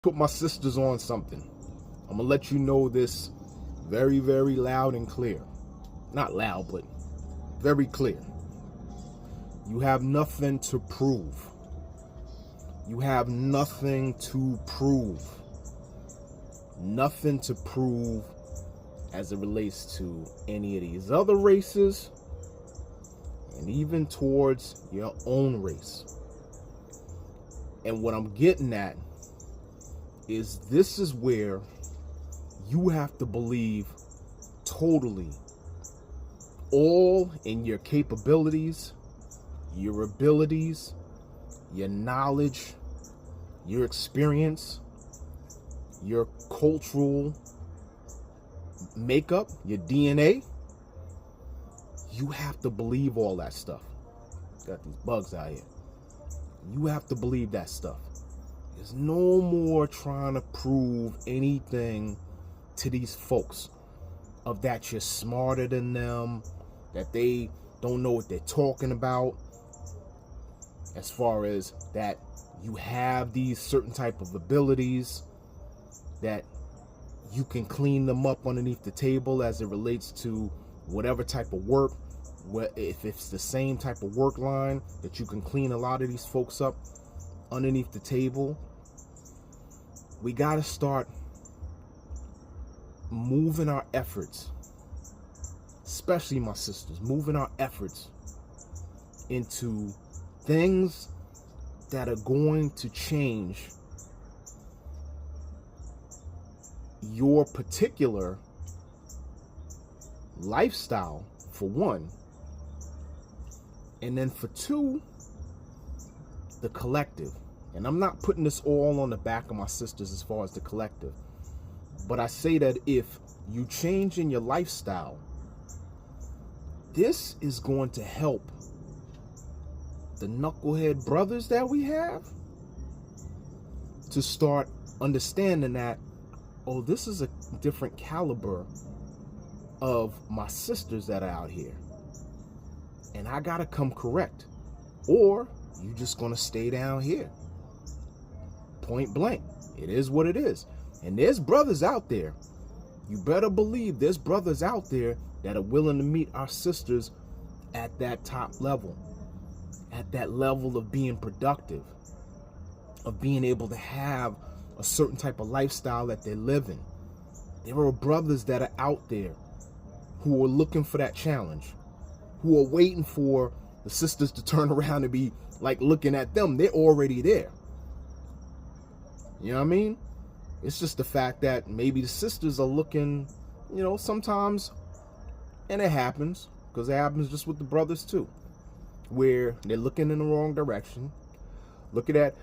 put my sisters on something. I'm gonna let you know this very, very loud and clear. Not loud, but very clear. You have nothing to prove. You have nothing to prove. Nothing to prove as it relates to any of these other races, and even towards your own race. And what I'm getting at is this is where you have to believe totally all in your capabilities, your abilities, your knowledge, your experience, your cultural makeup, your DNA. You have to believe all that stuff. Got these bugs out here. You have to believe that stuff. There's no more trying to prove anything to these folks of that you're smarter than them, that they don't know what they're talking about, as far as that you have these certain type of abilities, that you can clean them up underneath the table as it relates to whatever type of work. If it's the same type of work line, that you can clean a lot of these folks up underneath the table. We got to start moving our efforts, especially my sisters, moving our efforts into things that are going to change your particular lifestyle, for one, and then for two, the collective. And I'm not putting this all on the back of my sisters as far as the collective, but I say that if you change in your lifestyle, this is going to help the knucklehead brothers that we have to start understanding that, oh, this is a different caliber of my sisters that are out here, and I gotta come correct, or you just gonna stay down here. Point blank. It is what it is. And there's brothers out there. You better believe there's brothers out there that are willing to meet our sisters at that top level, at that level of being productive, of being able to have a certain type of lifestyle that they're living. There are brothers that are out there who are looking for that challenge, who are waiting for the sisters to turn around and be like looking at them. They're already there. You know what I mean? It's just the fact that maybe the sisters are looking, you know, sometimes, and it happens, because it happens just with the brothers too, where they're looking in the wrong direction, looking at,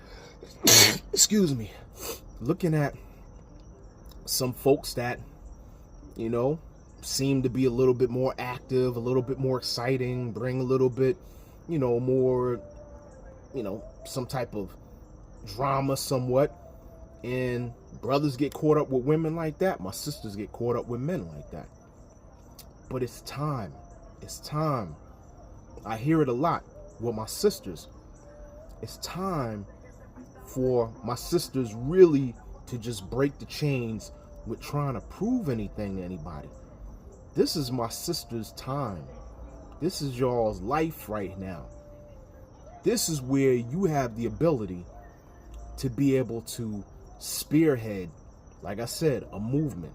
excuse me, looking at some folks that, you know, seem to be a little bit more active, a little bit more exciting, bring a little bit, you know, more, you know, some type of drama somewhat. And brothers get caught up with women like that. My sisters get caught up with men like that. But it's time. It's time. I hear it a lot with my sisters. It's time for my sisters really to just break the chains with trying to prove anything to anybody. This is my sister's time. This is y'all's life right now. This is where you have the ability to be able to spearhead, like I said, a movement.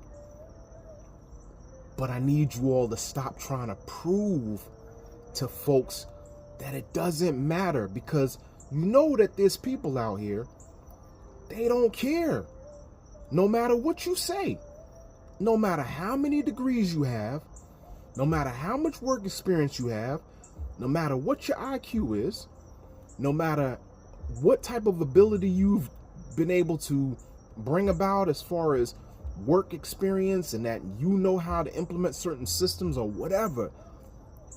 But I need you all to stop trying to prove to folks that it doesn't matter, because you know that there's people out here, they don't care. No matter what you say, no matter how many degrees you have, no matter how much work experience you have, no matter what your IQ is, no matter what type of ability you've been able to bring about as far as work experience, and that you know how to implement certain systems or whatever,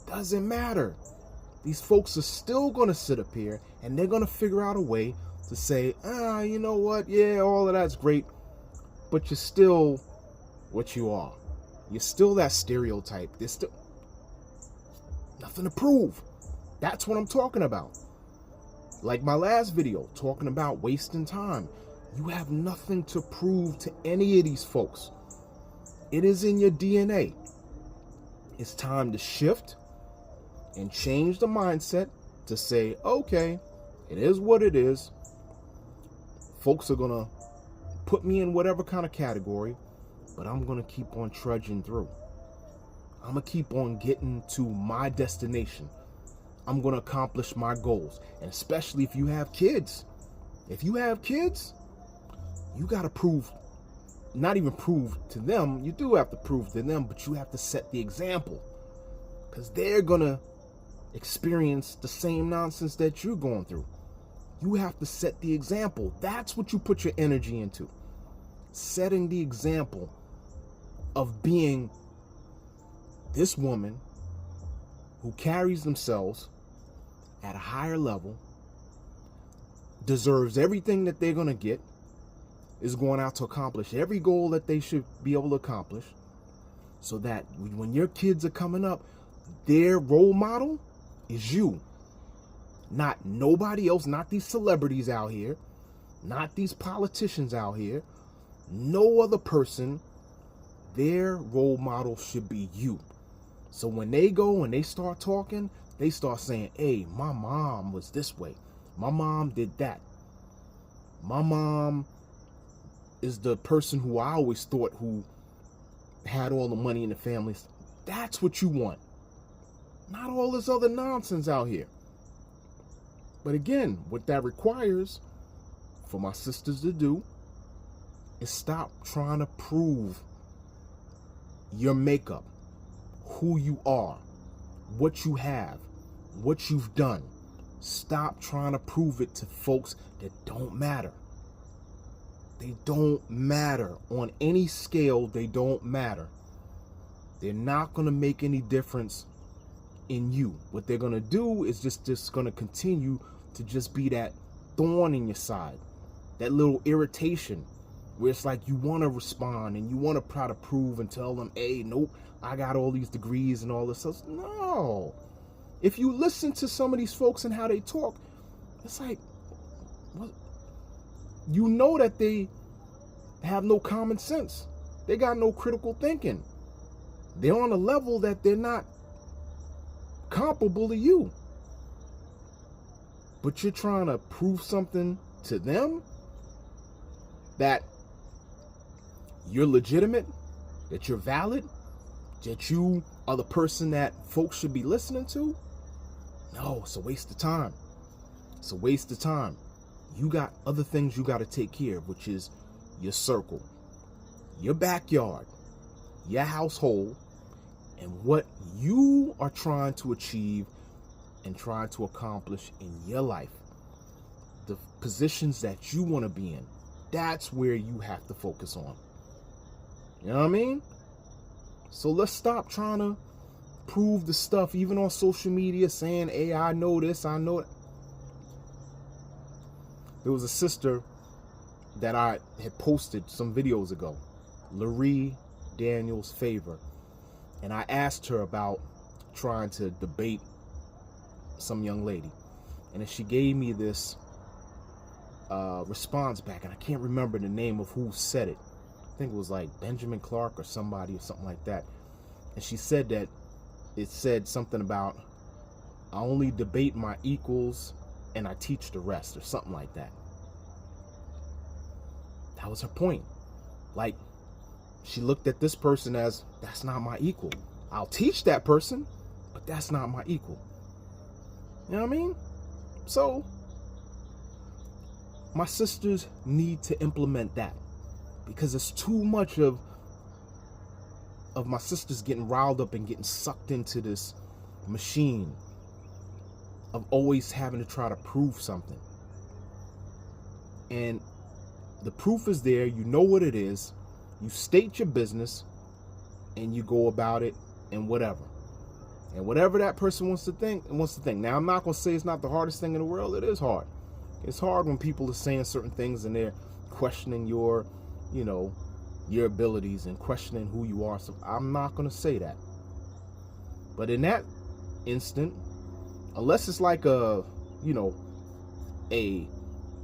doesn't matter. These folks are still going to sit up here and they're going to figure out a way to say, you know what? Yeah, all of that's great, but you're still what you are. You're still that stereotype. There's still nothing to prove. That's what I'm talking about. Like my last video, talking about wasting time. You have nothing to prove to any of these folks. It is in your DNA. It's time to shift and change the mindset to say, okay, it is what it is. Folks are going to put me in whatever kind of category, but I'm going to keep on trudging through. I'm going to keep on getting to my destination. I'm going to accomplish my goals. And especially if you have kids. If you have kids, you got to prove, not even prove to them. You do have to prove to them, but you have to set the example. Because they're going to experience the same nonsense that you're going through. You have to set the example. That's what you put your energy into. Setting the example of being this woman who carries themselves at a higher level, deserves everything that they're going to get, is going out to accomplish every goal that they should be able to accomplish, so that when your kids are coming up, their role model is you. Not nobody else, not these celebrities out here, not these politicians out here, no other person. Their role model should be you. So when they go and they start talking, they start saying, hey, my mom was this way. My mom did that. My mom is the person who I always thought who had all the money in the family. That's what you want. Not all this other nonsense out here. But again, what that requires for my sisters to do is stop trying to prove your makeup, who you are, what you have, what you've done. Stop trying to prove it to folks that don't matter. They don't matter. On any scale, they don't matter. They're not going to make any difference in you. What they're going to do is just going to continue to just be that thorn in your side, that little irritation where it's like you want to respond and you want to try to prove and tell them, hey, nope, I got all these degrees and all this stuff. No. If you listen to some of these folks and how they talk, it's like, what? You know that they have no common sense. They got no critical thinking. They're on a level that they're not comparable to you. But you're trying to prove something to them that you're legitimate, that you're valid, that you are the person that folks should be listening to. No, it's a waste of time. It's a waste of time. You got other things you got to take care of, which is your circle, your backyard, your household, and what you are trying to achieve and trying to accomplish in your life. The positions that you want to be in. That's where you have to focus on. You know what I mean? So let's stop trying to prove the stuff, even on social media, saying, hey, I know this, I know it. There was a sister that I had posted some videos ago, Laree Daniels Favor, and I asked her about trying to debate some young lady, and then she gave me this response back, and I can't remember the name of who said it. I think it was like Benjamin Clark or somebody or something like that. And she said that it said something about, I only debate my equals and I teach the rest, or something like that. That was her point. Like, she looked at this person as, that's not my equal. I'll teach that person, but that's not my equal. You know what I mean? So my sisters need to implement that, because it's too much of my sisters getting riled up and getting sucked into this machine of always having to try to prove something. And the proof is there. You know what it is. You state your business and you go about it and whatever. And whatever that person wants to think, and wants to think. Now, I'm not going to say it's not the hardest thing in the world. It is hard. It's hard when people are saying certain things and they're questioning your, your abilities and questioning who you are. So I'm not going to say that. But in that instant, unless it's like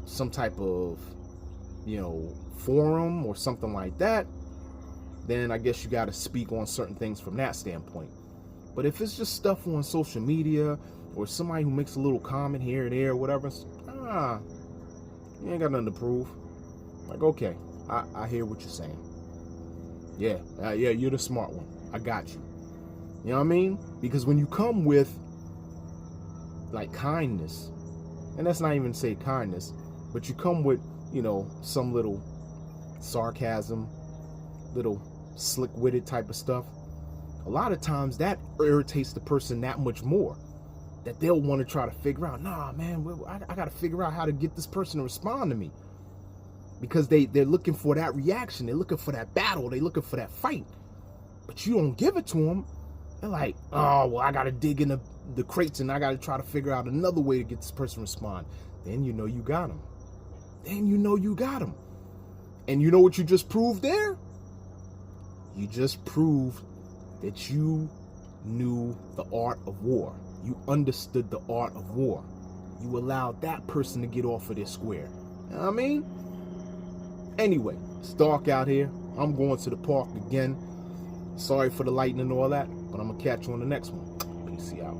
some type of, forum or something like that, then I guess you got to speak on certain things from that standpoint. But if it's just stuff on social media or somebody who makes a little comment here and there or whatever, you ain't got nothing to prove. Like, okay, I hear what you're saying. Yeah, you're the smart one. I got you. You know what I mean? Because when you come with like kindness, and that's not even say kindness, but you come with, some little sarcasm, little slick-witted type of stuff, a lot of times that irritates the person that much more, that they'll want to try to figure out, nah, man, I got to figure out how to get this person to respond to me. Because they're looking for that reaction. They're looking for that battle. They're looking for that fight. But you don't give it to them. They're like, oh, well, I got to dig in the crates and I got to try to figure out another way to get this person to respond. Then you know you got them. And you know what you just proved there? You just proved that you knew the art of war. You understood the art of war. You allowed that person to get off of their square. You know what I mean? Anyway, it's dark out here. I'm going to the park again. Sorry for the lighting and all that, but I'm going to catch you on the next one. Peace out.